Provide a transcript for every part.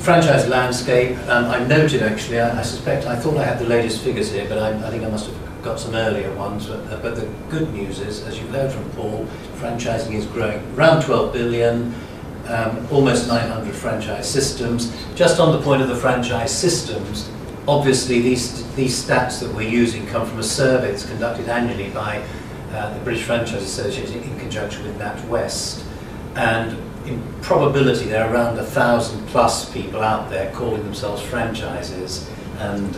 franchise landscape, I noted actually, I suspect, I thought I had the latest figures here, but I think I must have got some earlier ones. But the good news is, as you've heard from Paul, franchising is growing around 12 billion, almost 900 franchise systems. Just on the point of the franchise systems, obviously these stats that we're using come from a survey that's conducted annually by the British Franchise Association in conjunction with NatWest. And in probability, there are around 1,000 plus people out there calling themselves franchises and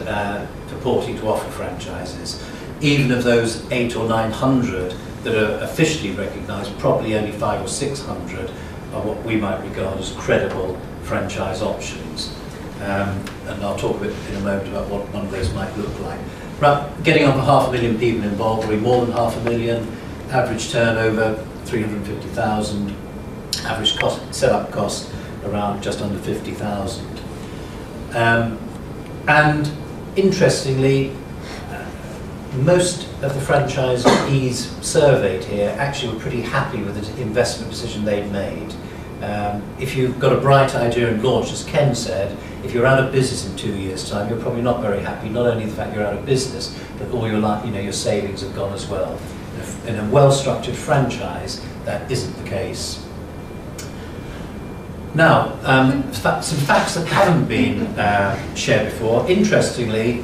purporting to offer franchises. Even of those 800 or 900 that are officially recognised, probably only 500 or 600 are what we might regard as credible franchise options. And I'll talk a bit in a moment about what one of those might look like. Right, getting on for 500,000 people involved, probably more than 500,000, average turnover 350,000. Average cost, setup cost around just under 50,000. And interestingly, most of the franchisees surveyed here actually were pretty happy with the investment decision they'd made. If you've got a bright idea and launch, as Ken said, if you're out of business in 2 years' time, you're probably not very happy. Not only the fact you're out of business, but all your savings have gone as well. In a well-structured franchise, that isn't the case. Now, some facts that haven't been shared before. Interestingly,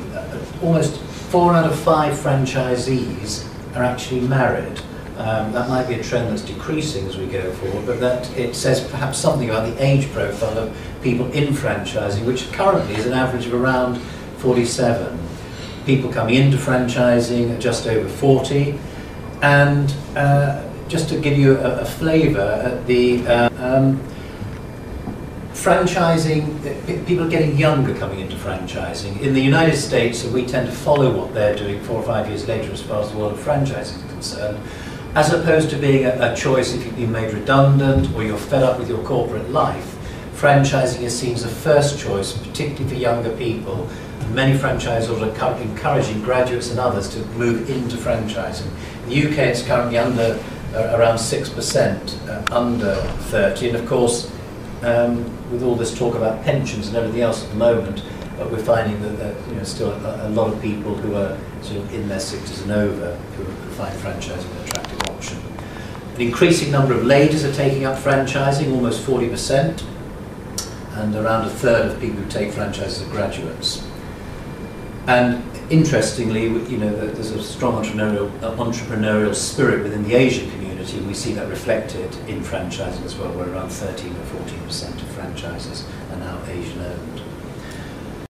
almost 4 out of 5 franchisees are actually married. That might be a trend that's decreasing as we go forward, but that it says perhaps something about the age profile of people in franchising, which currently is an average of around 47. People coming into franchising are just over 40. And just to give you a flavour, franchising, people are getting younger coming into franchising. In the United States, we tend to follow what they're doing 4 or 5 years later as far as the world of franchising is concerned, as opposed to being a choice if you've been made redundant or you're fed up with your corporate life. Franchising is seen as a first choice, particularly for younger people. And many franchisors are encouraging graduates and others to move into franchising. In the UK, it's currently under around 6% under 30, and of course, with all this talk about pensions and everything else at the moment, we're finding that still a lot of people who are sort of in their 60s and over who find franchising an attractive option. An increasing number of ladies are taking up franchising, almost 40%, and around 1/3 of people who take franchises are graduates. And interestingly, there's a strong entrepreneurial spirit within the Asian community, and we see that reflected in franchising as well, where around 13 or 14% of franchises are now Asian owned.